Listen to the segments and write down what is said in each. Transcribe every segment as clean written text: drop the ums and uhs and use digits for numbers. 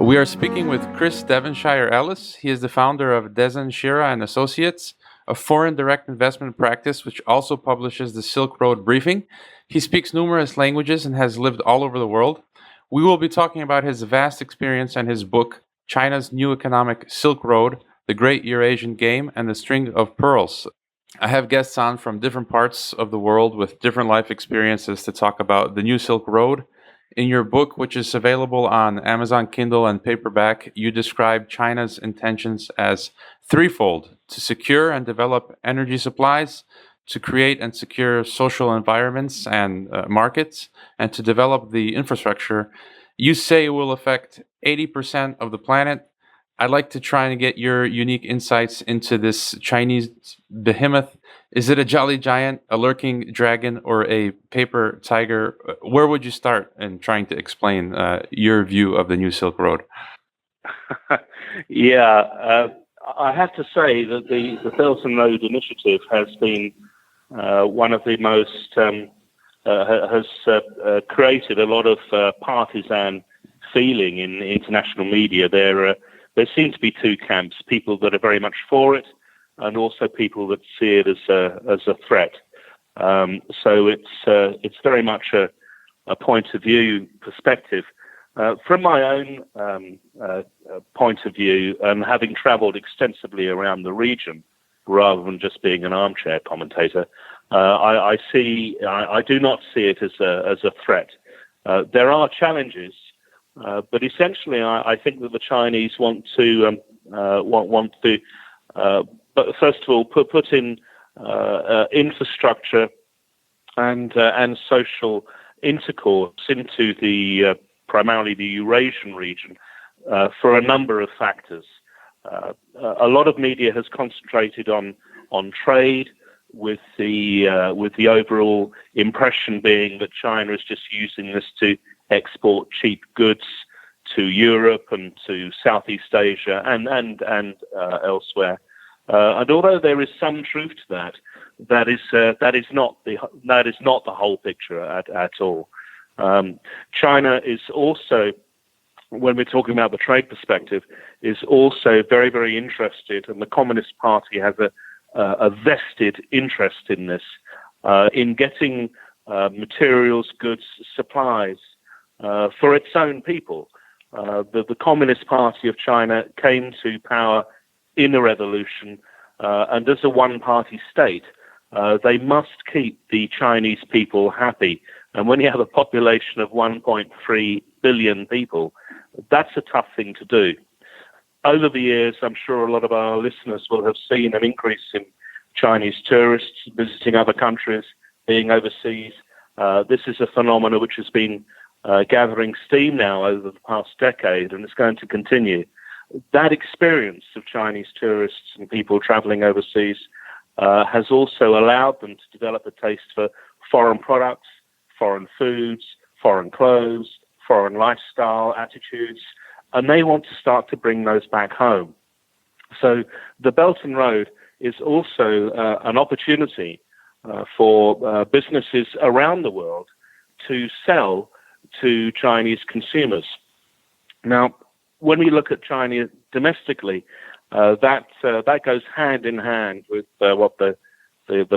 We are speaking with Chris Devonshire-Ellis. He is the founder of Dezan, Shira and Associates, a foreign direct investment practice which also publishes the Silk Road Briefing. He speaks numerous languages and has lived all over the world. We will be talking about his vast experience and his book, China's New Economic Silk Road, The Great Eurasian Game and the String of Pearls. I have guests on from different parts of the world with different life experiences to talk about the New Silk Road. In your book, which is available on Amazon Kindle and paperback, you describe China's intentions as threefold: to secure and develop energy supplies, to create and secure social environments and markets, and to develop the infrastructure. You say it will affect 80% of the planet. I'd like to try and get your unique insights into this Chinese behemoth. Is it a jolly giant, a lurking dragon, or a paper tiger? Where would you start in trying to explain your view of the New Silk Road? I have to say that the Belt and Road Initiative has been one of the most, has created a lot of partisan feeling in international media. There seem to be two camps: people that are very much for it, and also people that see it as a threat. So it's very much a point of view perspective. From my own point of view, and having travelled extensively around the region, rather than just being an armchair commentator, I do not see it as a threat. There are challenges. But essentially, I think that the Chinese want to but first of all, put in infrastructure and social intercourse into the primarily the Eurasian region for a number of factors. A lot of media has concentrated on trade, with the overall impression being that China is just using this to export cheap goods to Europe and to Southeast Asia and elsewhere. And although there is some truth to that, that is not the whole picture at all. China is also, when we're talking about the trade perspective, is also very, very interested, and the Communist Party has a vested interest in this, in getting materials, goods, supplies for its own people. The Communist Party of China came to power in a revolution, and as a one-party state, they must keep the Chinese people happy. And when you have a population of 1.3 billion people, that's a tough thing to do. Over the years, I'm sure a lot of our listeners will have seen an increase in Chinese tourists visiting other countries, being overseas. This is a phenomenon which has been gathering steam now over the past decade, and it's going to continue. That experience of Chinese tourists and people traveling overseas has also allowed them to develop a taste for foreign products, foreign foods, foreign clothes, foreign lifestyle attitudes, and they want to start to bring those back home. So the Belt and Road is also an opportunity for businesses around the world to sell to Chinese consumers. Now, when we look at China domestically, that goes hand in hand with what the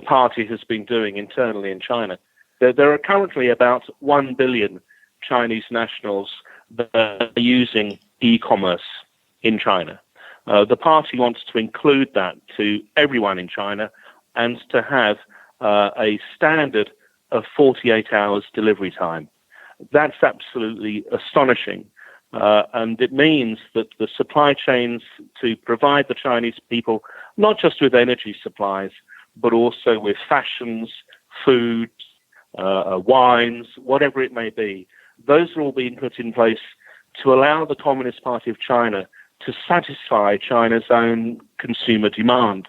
party has been doing internally in China. There are currently about 1 billion Chinese nationals that are using e-commerce in China. The party wants to include that to everyone in China and to have a standard of 48 hours delivery time. That's absolutely astonishing. And it means that the supply chains to provide the Chinese people, not just with energy supplies, but also with fashions, foods, wines, whatever it may be, those are all being put in place to allow the Communist Party of China to satisfy China's own consumer demand.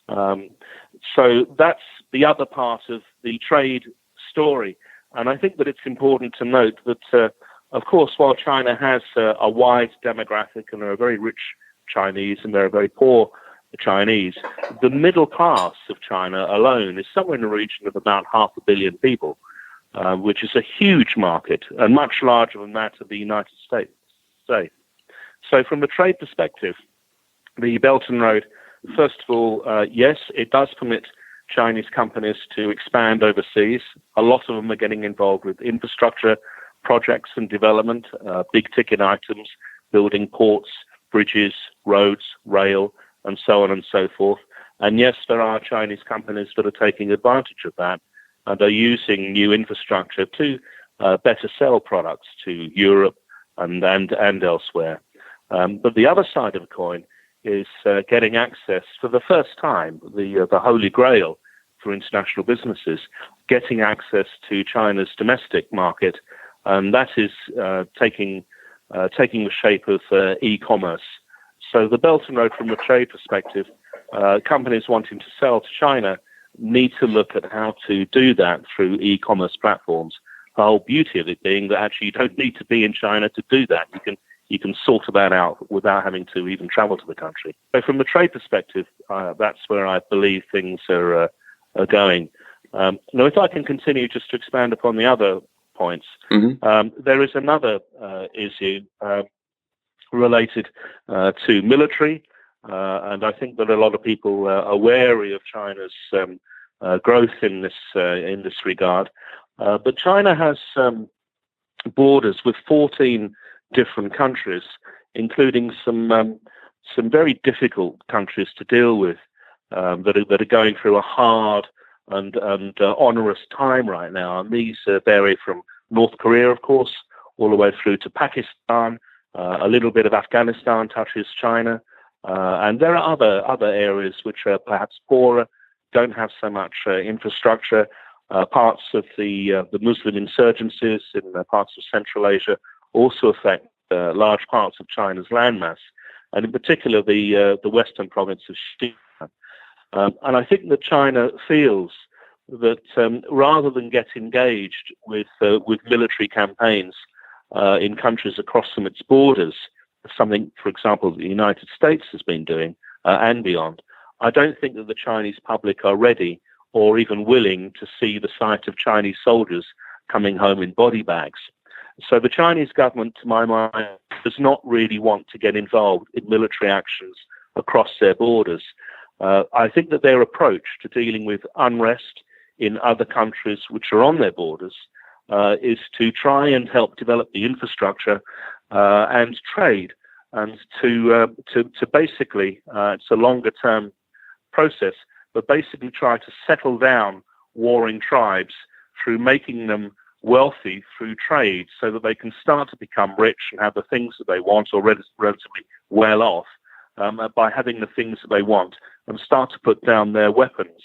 So that's the other part of the trade story. And I think that it's important to note that, of course, while China has a wide demographic and there are very rich Chinese and there are very poor Chinese, the middle class of China alone is somewhere in the region of about 500 million people, which is a huge market and much larger than that of the United States. So from a trade perspective, the Belt and Road, first of all, yes, it does permit Chinese companies to expand overseas. A lot of them are getting involved with infrastructure projects and development, big ticket items, building ports, bridges, roads, rail, and so on and so forth. And yes, there are Chinese companies that are taking advantage of that and are using new infrastructure to better sell products to Europe and elsewhere. But the other side of the coin is getting access for the first time, the holy grail for international businesses, getting access to China's domestic market, and that is taking the shape of e-commerce. So the Belt and Road, from a trade perspective, companies wanting to sell to China need to look at how to do that through e-commerce platforms. The whole beauty of it being that actually you don't need to be in China to do that. You can sort that out without having to even travel to the country. So from the trade perspective, that's where I believe things are going. Now, if I can continue just to expand upon the other points, there is another issue related to military, and I think that a lot of people are wary of China's growth in this regard. But China has borders with 14 different countries, including some very difficult countries to deal with that are going through a hard and onerous time right now. And these vary from North Korea, of course, all the way through to Pakistan. A little bit of Afghanistan touches China, and there are other areas which are perhaps poorer, don't have so much infrastructure. Parts of the Muslim insurgencies in parts of Central Asia also affect large parts of China's landmass, and in particular the western province of Shira. And I think that China feels that rather than get engaged with military campaigns in countries across from its borders, something, for example, the United States has been doing and beyond, I don't think that the Chinese public are ready or even willing to see the sight of Chinese soldiers coming home in body bags. So the Chinese government, to my mind, does not really want to get involved in military actions across their borders. I think that their approach to dealing with unrest in other countries which are on their borders is to try and help develop the infrastructure and trade, and to basically, it's a longer term process, but basically try to settle down warring tribes through making them wealthy through trade so that they can start to become rich and have the things that they want, or relatively well off by having the things that they want, and start to put down their weapons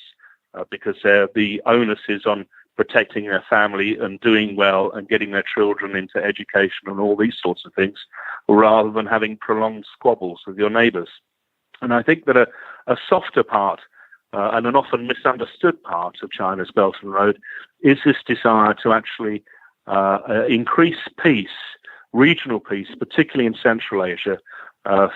because the onus is on protecting their family and doing well and getting their children into education and all these sorts of things, rather than having prolonged squabbles with your neighbors. And I think that a softer part and an often misunderstood part of China's Belt and Road is this desire to actually increase peace, regional peace, particularly in Central Asia,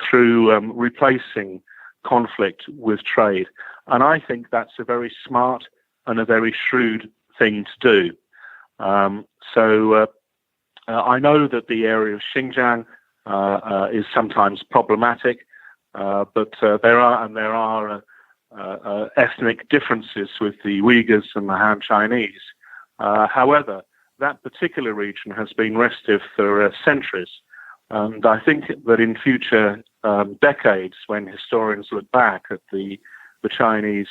through replacing conflict with trade. And I think that's a very smart and a very shrewd thing to do. So I know that the area of Xinjiang is sometimes problematic, but there are ethnic differences with the Uyghurs and the Han Chinese. However, that particular region has been restive for centuries, and I think that in future decades, when historians look back at the Chinese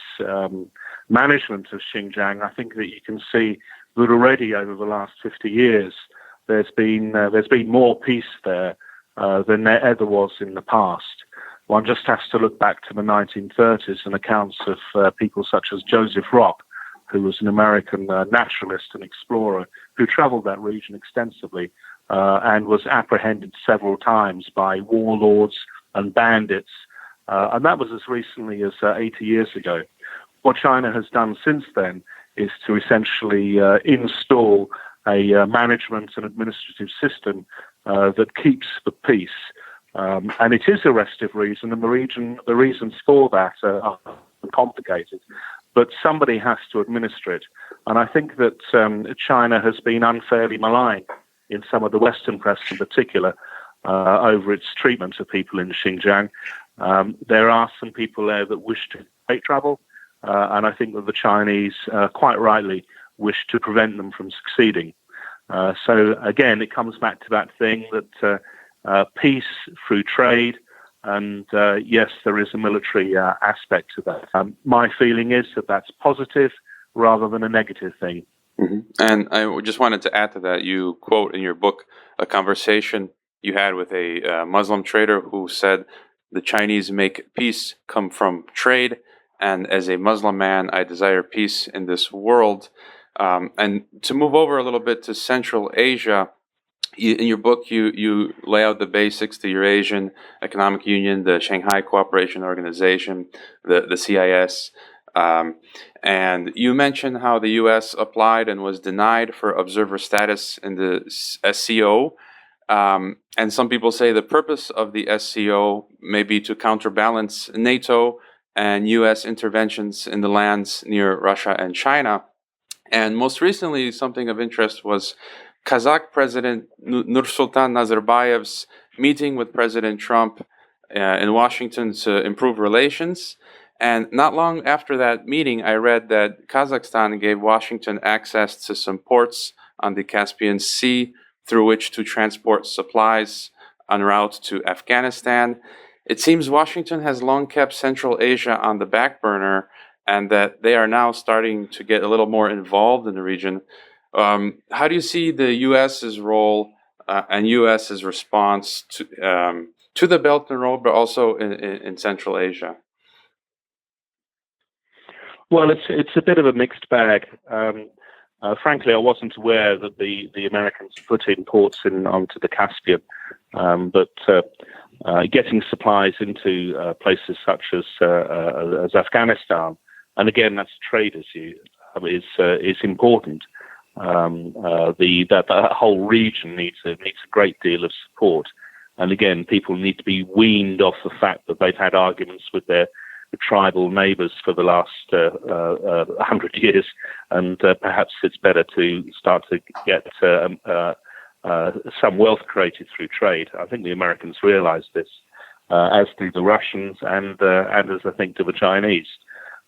management of Xinjiang, I think that you can see that already over the last 50 years, there's been more peace there than there ever was in the past. One just has to look back to the 1930s and accounts of people such as Joseph Rock, who was an American naturalist and explorer who traveled that region extensively and was apprehended several times by warlords and bandits. And that was as recently as 80 years ago. What China has done since then is to essentially install a management and administrative system that keeps the peace. And it is a restive reason, and the reasons for that are complicated. But somebody has to administer it. And I think that China has been unfairly maligned in some of the Western press in particular over its treatment of people in Xinjiang. There are some people there that wish to make trouble, and I think that the Chinese, quite rightly, wish to prevent them from succeeding. So again, it comes back to that thing that peace through trade, and yes, there is a military aspect to that. My feeling is that that's positive rather than a negative thing. Mm-hmm. And I just wanted to add to that. You quote in your book a conversation you had with a Muslim trader who said the Chinese make peace come from trade, and as a Muslim man, I desire peace in this world. And to move over a little bit to Central Asia, in your book, you lay out the basics: the Eurasian Economic Union, the Shanghai Cooperation Organization, the CIS. And you mentioned how the U.S. applied and was denied for observer status in the SCO. And some people say the purpose of the SCO may be to counterbalance NATO and U.S. interventions in the lands near Russia and China. And most recently, something of interest was Kazakh President Nursultan Nazarbayev's meeting with President Trump in Washington to improve relations. And not long after that meeting, I read that Kazakhstan gave Washington access to some ports on the Caspian Sea through which to transport supplies en route to Afghanistan. It seems Washington has long kept Central Asia on the back burner, and that they are now starting to get a little more involved in the region. How do you see the U.S.'s role and U.S.'s response to the Belt and Road, but also in Central Asia? Well, it's a bit of a mixed bag. Frankly, I wasn't aware that the Americans put in ports onto the Caspian, but getting supplies into places such as Afghanistan, and again, that's trade issue, is important. That whole region needs a great deal of support, and again, people need to be weaned off the fact that they've had arguments with their tribal neighbours for the last 100 years, and perhaps it's better to start to get some wealth created through trade. I think the Americans realise this, as do the Russians, and as I think do the Chinese.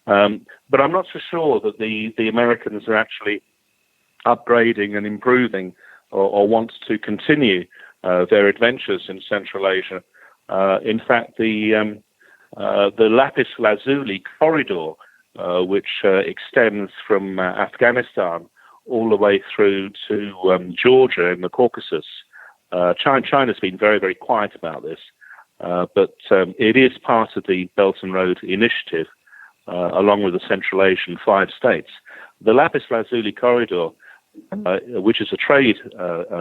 But I'm not so sure that the Americans are actually upgrading and improving, or want to continue their adventures in Central Asia. In fact, the Lapis Lazuli corridor, which extends from Afghanistan all the way through to Georgia in the Caucasus. China's been very, very quiet about this, but it is part of the Belt and Road Initiative, along with the Central Asian 5 states. The Lapis Lazuli corridor, which is a trade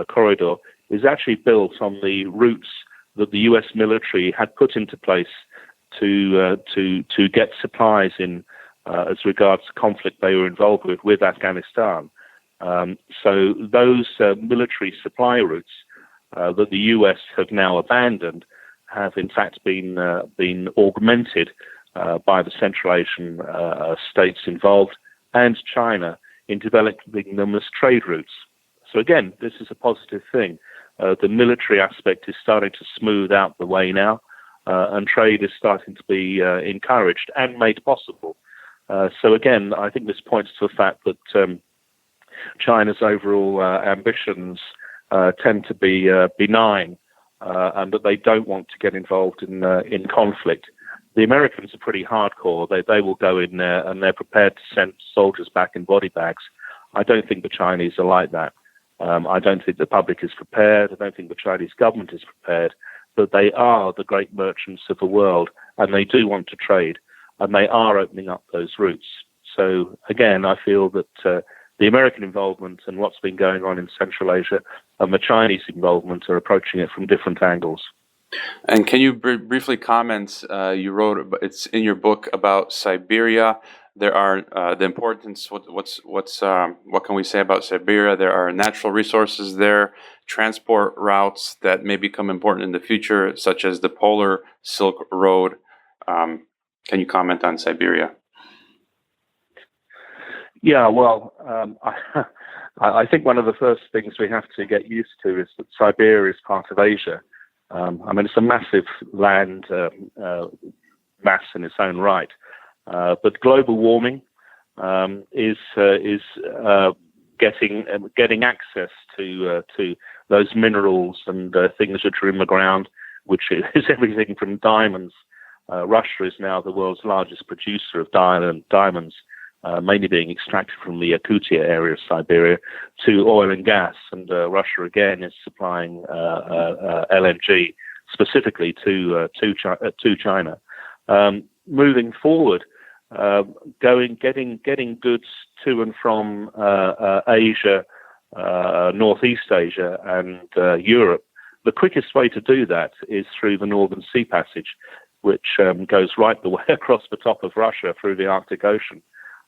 corridor, is actually built on the routes that the U.S. military had put into place to get supplies in as regards to conflict they were involved with Afghanistan. So those military supply routes that the U.S. have now abandoned have in fact been augmented by the Central Asian states involved and China in developing them as trade routes. So again, this is a positive thing. The military aspect is starting to smooth out the way now, and trade is starting to be encouraged and made possible. So again, I think this points to the fact that China's overall ambitions tend to be benign, and that they don't want to get involved in conflict. The Americans are pretty hardcore. They will go in there and they're prepared to send soldiers back in body bags. I don't think the Chinese are like that. I don't think the public is prepared. I don't think the Chinese government is prepared. But they are the great merchants of the world, and they do want to trade, and they are opening up those routes. So again, I feel that the American involvement and what's been going on in Central Asia and the Chinese involvement are approaching it from different angles. And can you briefly comment? You wrote it's in your book about Siberia. There are the importance. What can we say about Siberia? There are natural resources there, transport routes that may become important in the future, such as the Polar Silk Road. Can you comment on Siberia? Yeah, well, I think one of the first things we have to get used to is that Siberia is part of Asia. I mean, it's a massive land mass in its own right. But global warming is getting access to those minerals and things that are in the ground, which is everything from diamonds. Russia is now the world's largest producer of diamonds, mainly being extracted from the Yakutia area of Siberia, to oil and gas. And Russia again is supplying LNG specifically to China. Moving forward, getting goods to and from Asia, Northeast Asia, and Europe. The quickest way to do that is through the Northern Sea Passage, which goes right the way across the top of Russia through the Arctic Ocean.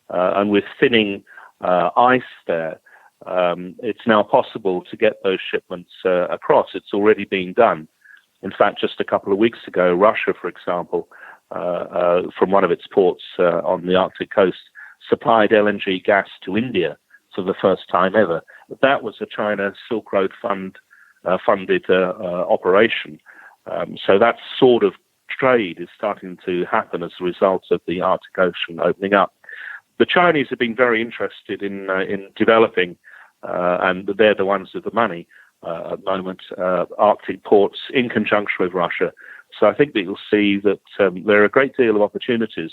And with thinning ice there, it's now possible to get those shipments across. It's already being done. In fact, just a couple of weeks ago, Russia, for example, from one of its ports on the Arctic coast, supplied LNG gas to India for the first time ever. That was a China Silk Road funded operation. So that sort of trade is starting to happen as a result of the Arctic Ocean opening up. The Chinese have been very interested in developing, and they're the ones with the money at the moment, Arctic ports in conjunction with Russia. So I think that you'll see that there are a great deal of opportunities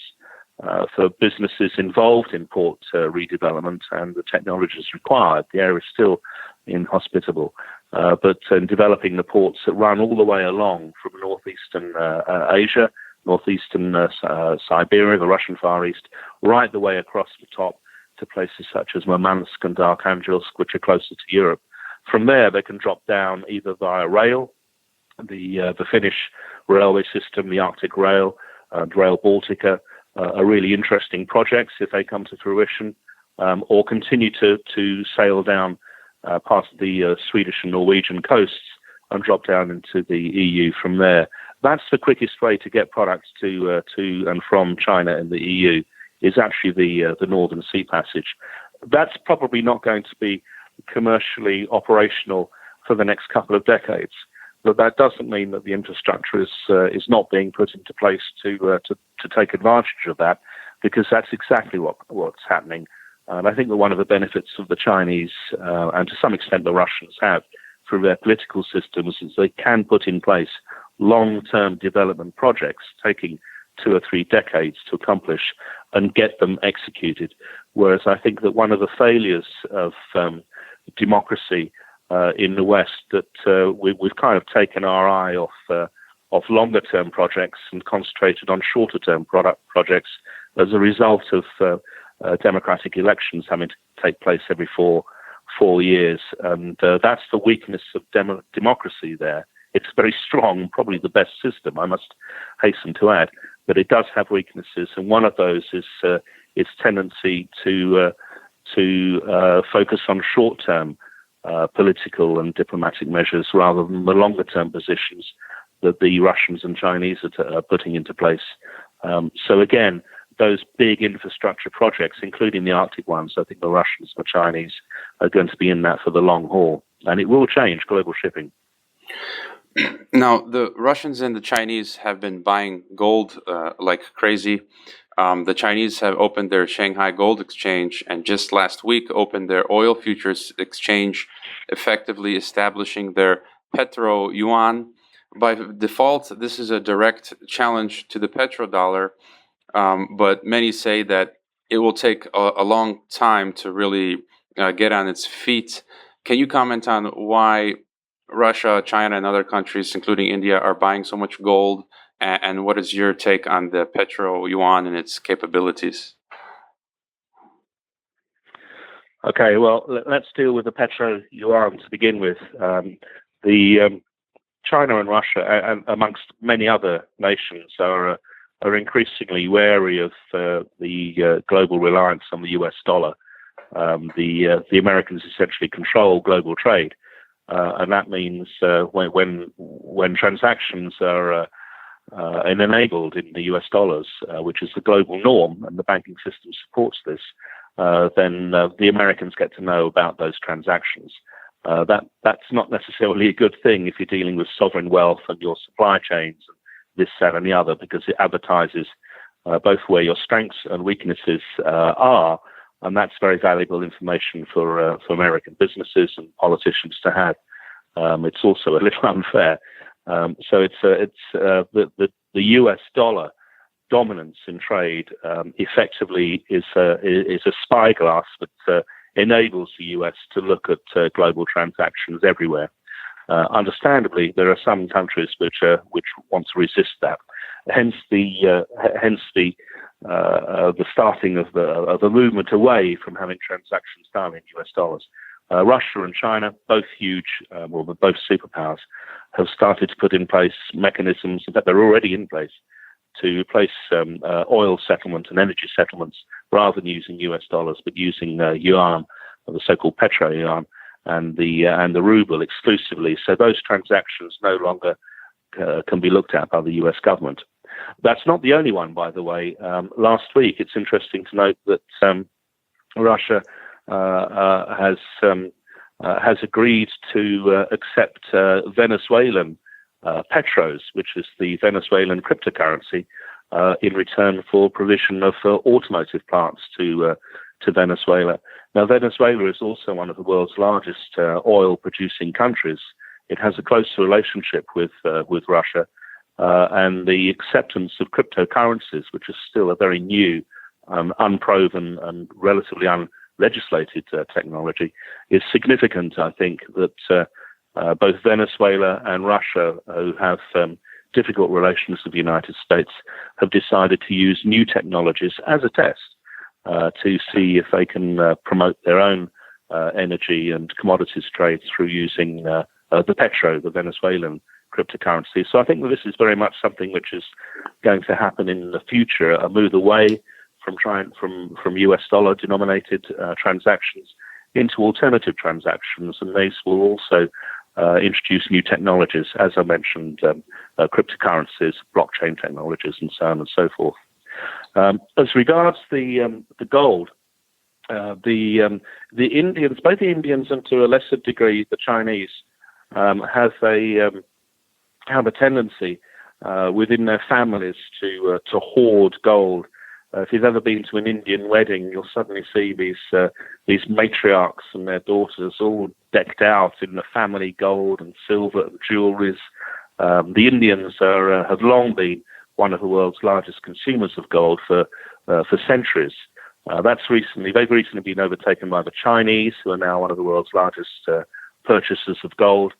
for businesses involved in port redevelopment and the technologies required. The area is still inhospitable, but in developing the ports that run all the way along from northeastern Asia, northeastern Siberia, the Russian Far East, right the way across the top to places such as Murmansk and Arkhangelsk, which are closer to Europe. From there, they can drop down either via rail, the Finnish railway system, the Arctic Rail, Rail Baltica, are really interesting projects if they come to fruition, or continue to sail down past the Swedish and Norwegian coasts and drop down into the EU from there. That's the quickest way to get products to and from China and the EU, is actually the Northern Sea Passage. That's probably not going to be commercially operational for the next couple of decades, but that doesn't mean that the infrastructure is not being put into place to take advantage of that, because that's exactly what's happening. And I think that one of the benefits of the Chinese, and to some extent the Russians have, through their political systems, is they can put in place long-term development projects taking 2 or 3 decades to accomplish and get them executed. Whereas I think that one of the failures of democracy in the West, that we've kind of taken our eye off longer-term projects and concentrated on shorter-term projects as a result of democratic elections having to take place every four years. And that's the weakness of democracy there. It's very strong, probably the best system, I must hasten to add, but it does have weaknesses, and one of those is its tendency to focus on short-term political and diplomatic measures rather than the longer-term positions that the Russians and Chinese are putting into place. So again, those big infrastructure projects, including the Arctic ones, I think the Russians and the Chinese are going to be in that for the long haul, and it will change global shipping. Now, the Russians and the Chinese have been buying gold like crazy. The Chinese have opened their Shanghai Gold Exchange, and just last week opened their oil futures exchange, effectively establishing their petro-yuan. By default, this is a direct challenge to the petrodollar, but many say that it will take a long time to really get on its feet. Can you comment on why Russia, China, and other countries, including India, are buying so much gold? And what is your take on the petro-yuan and its capabilities? Okay, well, let's deal with the petro-yuan to begin with. China and Russia, amongst many other nations, are increasingly wary of the global reliance on the US dollar. The Americans essentially control global trade. And that means when transactions are enabled in the US dollars, which is the global norm, and the banking system supports this, then the Americans get to know about those transactions. That's not necessarily a good thing if you're dealing with sovereign wealth and your supply chains and this, that, and the other, because it advertises both where your strengths and weaknesses are, and that's very valuable information for American businesses and politicians to have. It's also a little unfair. So it's the U.S. dollar dominance in trade effectively is a spyglass that enables the U.S. to look at global transactions everywhere. Understandably, there are some countries which want to resist that. Hence the starting of the movement away from having transactions done in U.S. dollars. Russia and China, both huge, both superpowers, have started to put in place mechanisms, in fact they're already in place, to replace oil settlement and energy settlements rather than using US dollars, but using yuan, or the so-called petro yuan, and the ruble exclusively. So those transactions no longer can be looked at by the US government. That's not the only one, by the way. Last week, it's interesting to note that Russia has agreed to accept Venezuelan petros, which is the Venezuelan cryptocurrency, in return for provision of automotive plants to Venezuela. Now, Venezuela is also one of the world's largest oil-producing countries. It has a close relationship with Russia, and the acceptance of cryptocurrencies, which is still a very new, unproven, and relatively unlegislated technology, is significant. I think that both Venezuela and Russia, who have difficult relations with the United States, have decided to use new technologies as a test to see if they can promote their own energy and commodities trade through using the petro, the Venezuelan cryptocurrency. So I think that this is very much something which is going to happen in the future, a move away from US dollar denominated transactions into alternative transactions, and these will also introduce new technologies, as I mentioned, cryptocurrencies, blockchain technologies, and so on and so forth. As regards the gold, the Indians, both the Indians and to a lesser degree the Chinese, have a tendency within their families to hoard gold. If you've ever been to an Indian wedding, you'll suddenly see these matriarchs and their daughters all decked out in the family gold and silver and jewelries. The Indians have long been one of the world's largest consumers of gold for centuries. They've recently been overtaken by the Chinese, who are now one of the world's largest purchasers of gold.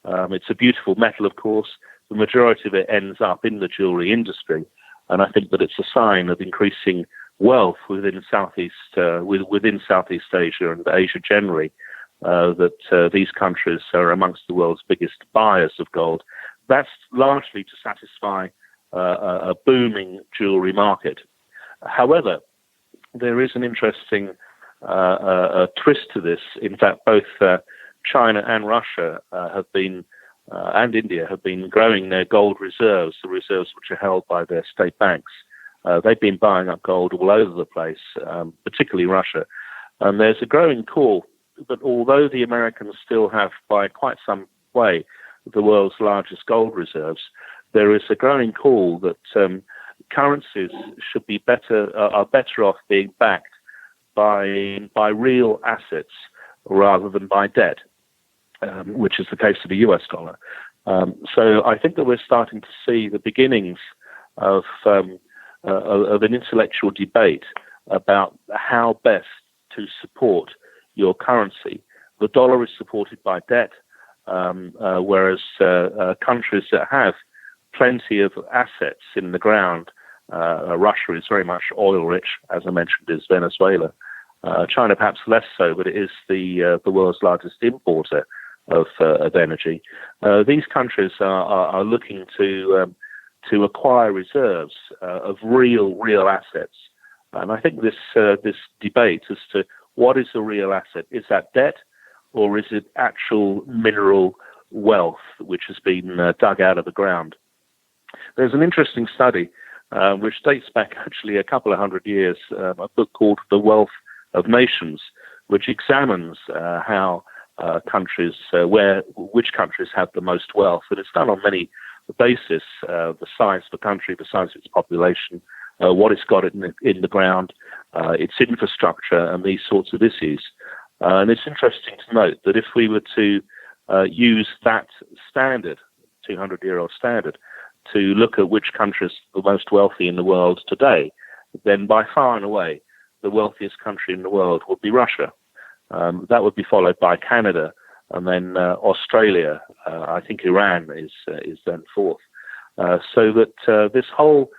It's a beautiful metal, of course. The majority of it ends up in the jewelry industry. And I think that it's a sign of increasing wealth within Southeast Asia and Asia generally, that these countries are amongst the world's biggest buyers of gold. That's largely to satisfy a booming jewelry market. However, there is an interesting twist to this. In fact, both China and Russia and India have been growing their gold reserves, the reserves which are held by their state banks. They've been buying up gold all over the place, particularly Russia. And there's a growing call that although the Americans still have by quite some way the world's largest gold reserves, there is a growing call that currencies should be are better off being backed by real assets rather than by debt. Which is the case of the US dollar. So I think that we're starting to see the beginnings of an intellectual debate about how best to support your currency. The dollar is supported by debt, whereas countries that have plenty of assets in the ground, Russia is very much oil rich, as I mentioned, is Venezuela. China perhaps less so, but it is the world's largest importer of energy. These countries are looking to acquire reserves of real assets, and I think this debate as to what is a real asset, is that debt or is it actual mineral wealth which has been dug out of the ground? There's an interesting study which dates back actually a couple of hundred years, a book called The Wealth of Nations, which examines how countries, which countries have the most wealth, and it's done on many basis: the size of the country, the size of its population, what it's got in the ground, its infrastructure, and these sorts of issues. And it's interesting to note that if we were to use that standard, 200-year-old standard, to look at which countries are the most wealthy in the world today, then by far and away, the wealthiest country in the world would be Russia. That would be followed by Canada, and then Australia. I think Iran is then fourth. So that this whole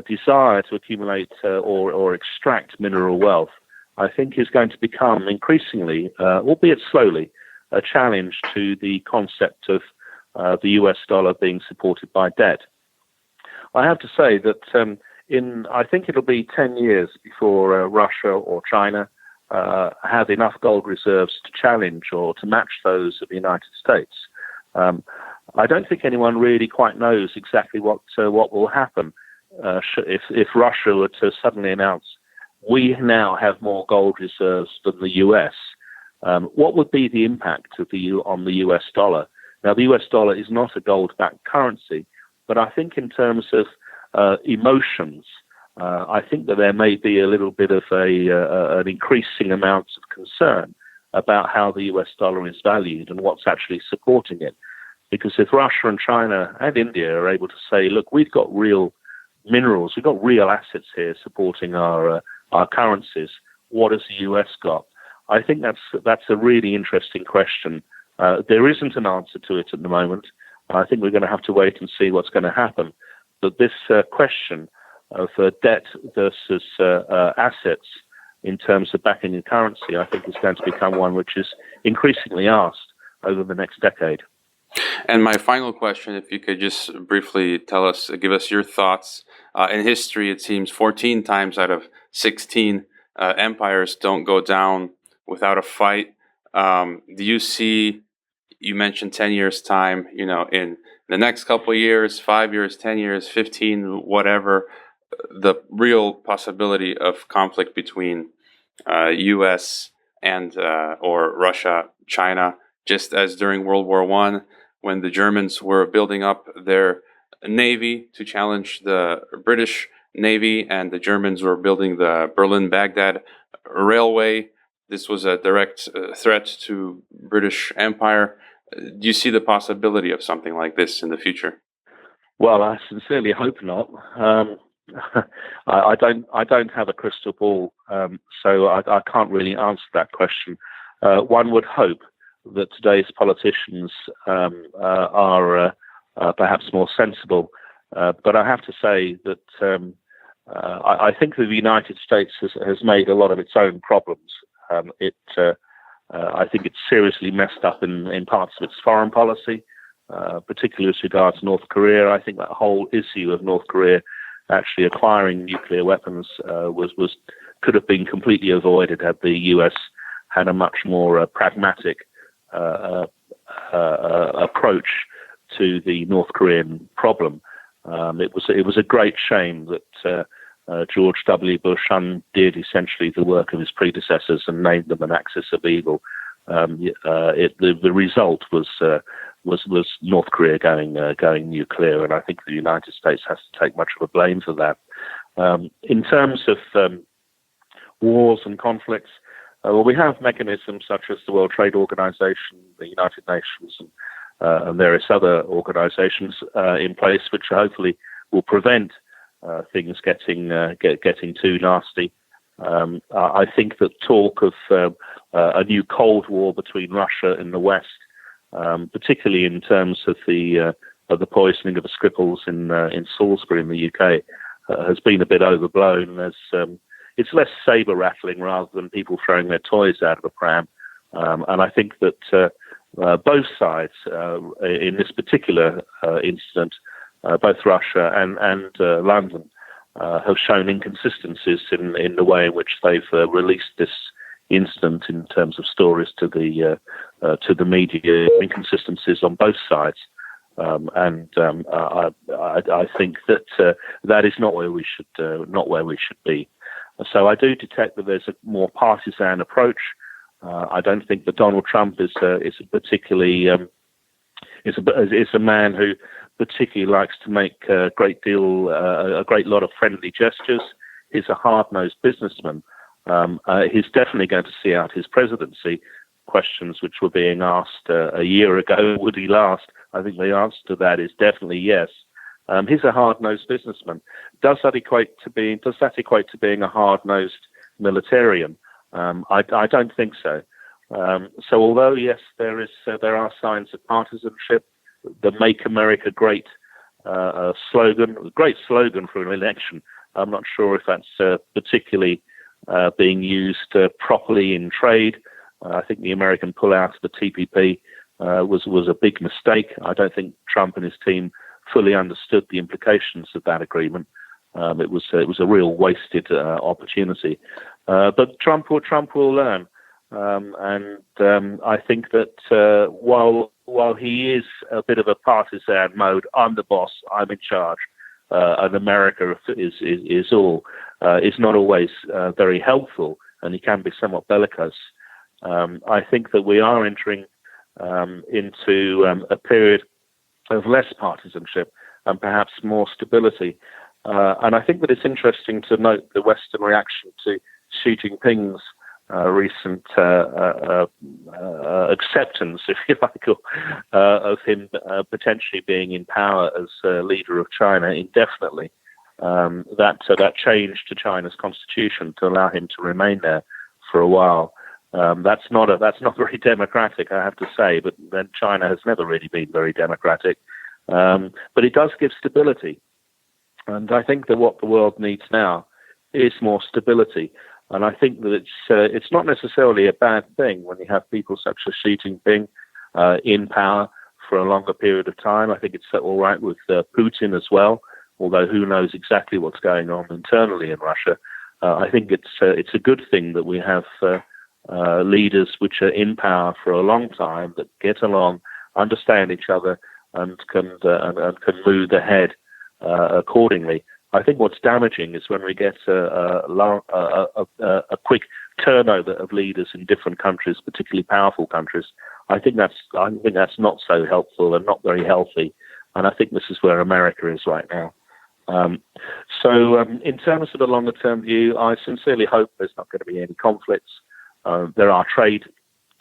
desire to accumulate or extract mineral wealth, I think, is going to become increasingly, albeit slowly, a challenge to the concept of the US dollar being supported by debt. I have to say that I think it'll be 10 years before Russia or China have enough gold reserves to challenge or to match those of the United States. I don't think anyone really quite knows exactly what will happen if Russia were to suddenly announce, we now have more gold reserves than the US. What would be the impact on the US dollar? Now, the US dollar is not a gold-backed currency, but I think in terms of emotions, I think that there may be a little bit of an increasing amount of concern about how the US dollar is valued and what's actually supporting it. Because if Russia and China and India are able to say, look, we've got real minerals, we've got real assets here supporting our currencies, what has the US got? I think that's a really interesting question. There isn't an answer to it at the moment. I think we're going to have to wait and see what's going to happen. But this question of debt versus assets in terms of backing a currency, I think is going to become one which is increasingly asked over the next decade. And my final question, if you could just briefly give us your thoughts. In history, it seems 14 times out of 16 empires don't go down without a fight. Do you see, you mentioned 10 years time, in the next couple of years, 5 years, 10 years, 15, whatever, the real possibility of conflict between U.S. and or Russia, China, just as during World War I, when the Germans were building up their navy to challenge the British Navy, and the Germans were building the Berlin-Baghdad railway. This was a direct threat to British Empire. Do you see the possibility of something like this in the future? Well, I sincerely hope not. I don't have a crystal ball, so I can't really answer that question. One would hope that today's politicians are perhaps more sensible, but I have to say that I think the United States has made a lot of its own problems. I think it's seriously messed up in parts of its foreign policy, particularly as regards North Korea. I think that whole issue of North Korea actually acquiring nuclear weapons could have been completely avoided had the US had a much more pragmatic approach to the North Korean problem. It was a great shame that George W. Bush undid essentially the work of his predecessors and named them an axis of evil. The result was North Korea going nuclear, and I think the United States has to take much of a blame for that. In terms of wars and conflicts, well, we have mechanisms such as the World Trade Organization, the United Nations, and various other organizations in place, which hopefully will prevent things getting too nasty. I think that talk of a new Cold War between Russia and the West, particularly in terms of the poisoning of the Skripals in Salisbury in the UK, has been a bit overblown. It's less saber rattling rather than people throwing their toys out of the pram. And I think that both sides in this particular incident, both Russia and London, have shown inconsistencies in the way in which they've released this incident in terms of stories to the media, inconsistencies on both sides. I think that that is not where we should be. So I do detect that there's a more partisan approach. I don't think that Donald Trump is a particularly is a man who particularly likes to make a great lot of friendly gestures. He's a hard-nosed businessman. He's definitely going to see out his presidency. Questions which were being asked a year ago, would he last? I think the answer to that is definitely yes. He's a hard-nosed businessman. Does that equate to being a hard-nosed militarian? I don't think so. So although yes, there are signs of partisanship, the "Make America Great" slogan, great slogan for an election. I'm not sure if that's particularly being used properly in trade. I think the American pullout of the TPP was a big mistake. I don't think Trump and his team fully understood the implications of that agreement. It was a real wasted opportunity. But Trump will learn, and I think that while he is a bit of a partisan mode, I'm the boss, I'm in charge, and America is all. It's not always very helpful, and he can be somewhat bellicose. I think that we are entering into a period of less partisanship and perhaps more stability. And I think that it's interesting to note the Western reaction to Xi Jinping's recent acceptance, if you like, of him potentially being in power as leader of China indefinitely. That change to China's constitution to allow him to remain there for a while. That's not very democratic, I have to say. But then China has never really been very democratic. But it does give stability, and I think that what the world needs now is more stability. And I think that it's not necessarily a bad thing when you have people such as Xi Jinping in power for a longer period of time. I think it's all right with Putin as well, although who knows exactly what's going on internally in Russia. I think it's a good thing that we have leaders which are in power for a long time, that get along, understand each other, and can move ahead accordingly. I think what's damaging is when we get a quick turnover of leaders in different countries, particularly powerful countries. I think that's not so helpful and not very healthy. And I think this is where America is right now. So in terms of the longer term view, I sincerely hope there's not going to be any conflicts. There are trade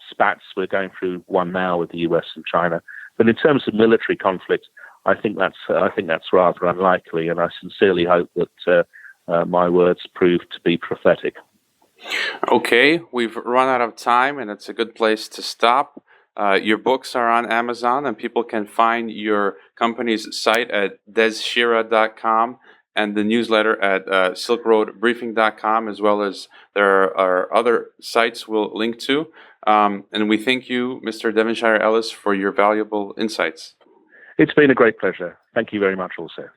spats. We're going through one now with the US and China. But in terms of military conflict, I think that's rather unlikely, and I sincerely hope that my words prove to be prophetic. Okay, we've run out of time, and it's a good place to stop. Your books are on Amazon, and people can find your company's site at Dezshira.com and the newsletter at silkroadbriefing.com, as well as there are other sites we'll link to. And we thank you, Mr. Devonshire-Ellis, for your valuable insights. It's been a great pleasure. Thank you very much also.